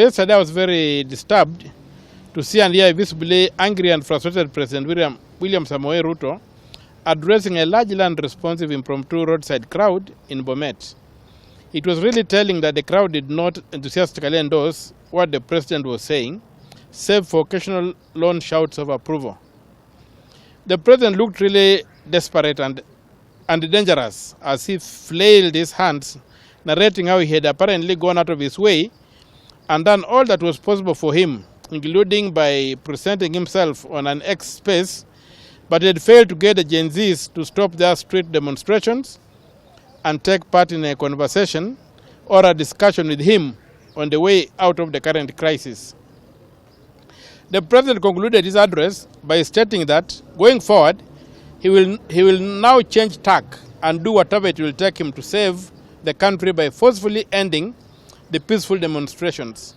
yesterday I was very disturbed to see and hear a visibly angry and frustrated President William Ruto addressing a largely unresponsive impromptu roadside crowd in Bomet. It was really telling that the crowd did not enthusiastically endorse what the president was saying, save for occasional lone shouts of approval. The president looked really desperate and dangerous as he flailed his hands, narrating how he had apparently gone out of his way and done all that was possible for him, including by presenting himself on an X space, but had failed to get the Gen Zs to stop their street demonstrations and take part in a conversation or a discussion with him on the way out of the current crisis. The president concluded his address by stating that, going forward, he will now change tack and do whatever it will take him to save the country by forcefully ending the peaceful demonstrations.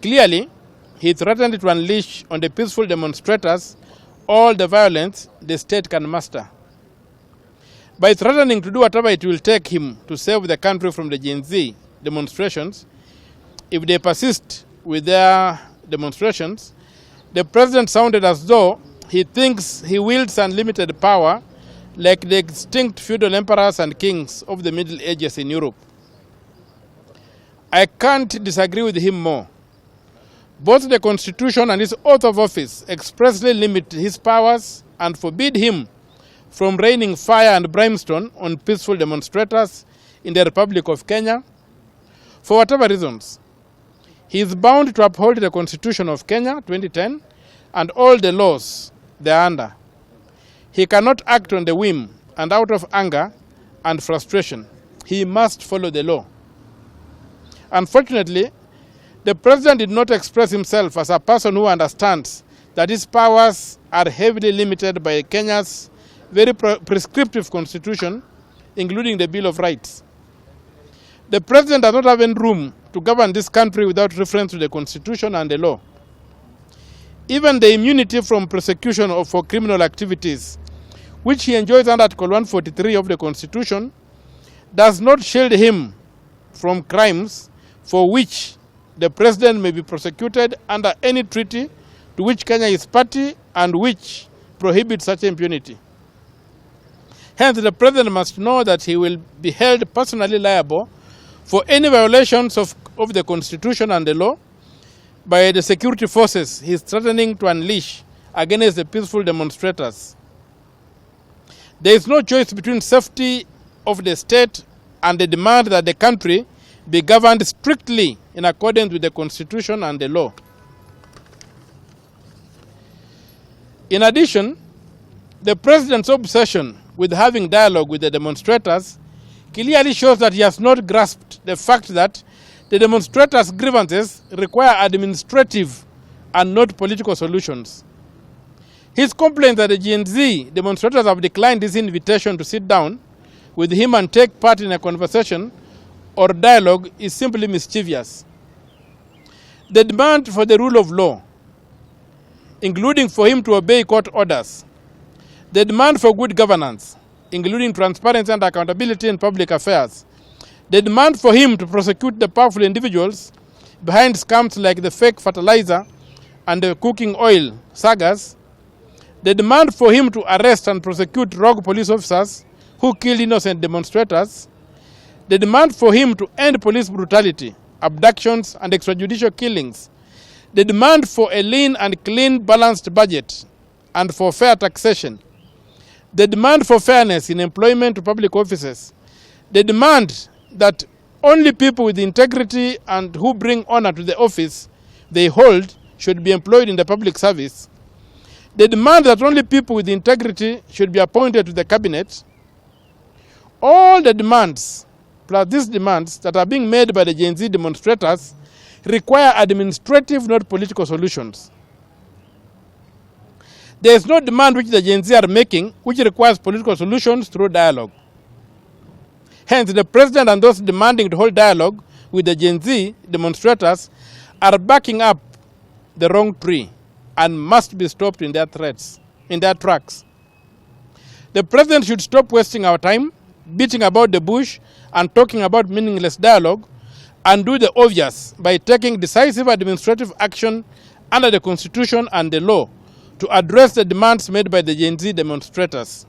Clearly, he threatened to unleash on the peaceful demonstrators all the violence the state can muster. By threatening to do whatever it will take him to save the country from the Gen Z demonstrations, if they persist with their demonstrations, the president sounded as though he thinks he wields unlimited power like the extinct feudal emperors and kings of the Middle Ages in Europe. I can't disagree with him more. Both the Constitution and his oath of office expressly limit his powers and forbid him from raining fire and brimstone on peaceful demonstrators in the Republic of Kenya. For whatever reasons, he is bound to uphold the Constitution of Kenya 2010 and all the laws thereunder. He cannot act on the whim and out of anger and frustration. He must follow the law. Unfortunately, the president did not express himself as a person who understands that his powers are heavily limited by Kenya's very prescriptive constitution, including the Bill of Rights. The president does not have any room to govern this country without reference to the constitution and the law. Even the immunity from prosecution or for criminal activities, which he enjoys under Article 143 of the Constitution, does not shield him from crimes for which the president may be prosecuted under any treaty to which Kenya is party and which prohibits such impunity. Hence, the president must know that he will be held personally liable for any violations of the Constitution and the law by the security forces he is threatening to unleash against the peaceful demonstrators. There is no choice between safety of the state and the demand that the country be governed strictly in accordance with the Constitution and the law. In addition, the president's obsession with having dialogue with the demonstrators clearly shows that he has not grasped the fact that the demonstrators' grievances require administrative and not political solutions. His complaint that the Gen Z demonstrators have declined his invitation to sit down with him and take part in a conversation or dialogue is simply mischievous. The demand for the rule of law, including for him to obey court orders, the demand for good governance, including transparency and accountability in public affairs, the demand for him to prosecute the powerful individuals behind scams like the fake fertilizer and the cooking oil sagas, the demand for him to arrest and prosecute rogue police officers who killed innocent demonstrators, the demand for him to end police brutality, abductions and extrajudicial killings, the demand for a lean and clean balanced budget and for fair taxation, the demand for fairness in employment to public offices, the demand that only people with integrity and who bring honor to the office they hold should be employed in the public service, the demand that only people with integrity should be appointed to the cabinet, all the demands, plus these demands that are being made by the Gen Z demonstrators, require administrative, not political solutions. There is no demand which the Gen Z are making which requires political solutions through dialogue. Hence, the president and those demanding to hold dialogue with the Gen Z demonstrators are backing up the wrong tree and must be stopped in their tracks. The president should stop wasting our time, beating about the bush and talking about meaningless dialogue, and do the obvious by taking decisive administrative action under the Constitution and the law to address the demands made by the Gen Z demonstrators.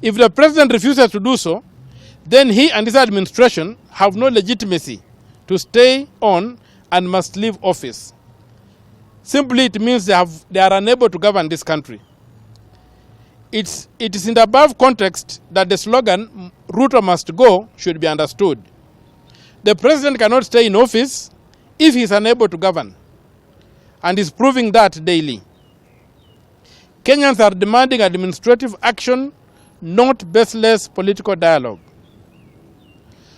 If the President refuses to do so, then he and his administration have no legitimacy to stay on and must leave office. Simply, it means they are unable to govern this country. It is in the above context that the slogan, "Ruto must go," should be understood. The President cannot stay in office if he is unable to govern, and is proving that daily. Kenyans are demanding administrative action, not baseless political dialogue.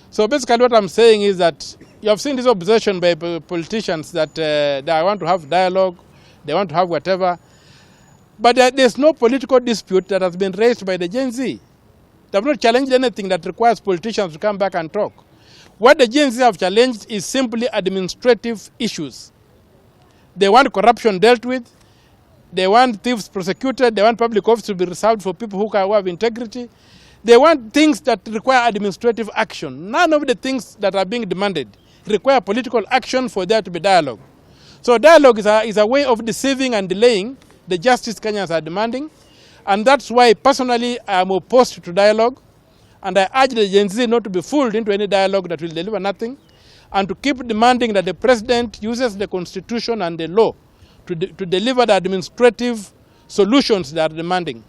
So basically what I'm saying is that you have seen this obsession by politicians that they want to have dialogue, they want to have whatever, but there's no political dispute that has been raised by the Gen Z. They have not challenged anything that requires politicians to come back and talk. What the Gen Z have challenged is simply administrative issues. They want corruption dealt with, they want thieves prosecuted, they want public office to be reserved for people who have integrity. They want things that require administrative action. None of the things that are being demanded require political action for there to be dialogue. So dialogue is a way of deceiving and delaying the justice Kenyans are demanding. And that's why personally I am opposed to dialogue. And I urge the Gen Z not to be fooled into any dialogue that will deliver nothing, and to keep demanding that the President uses the Constitution and the law to deliver the administrative solutions they are demanding.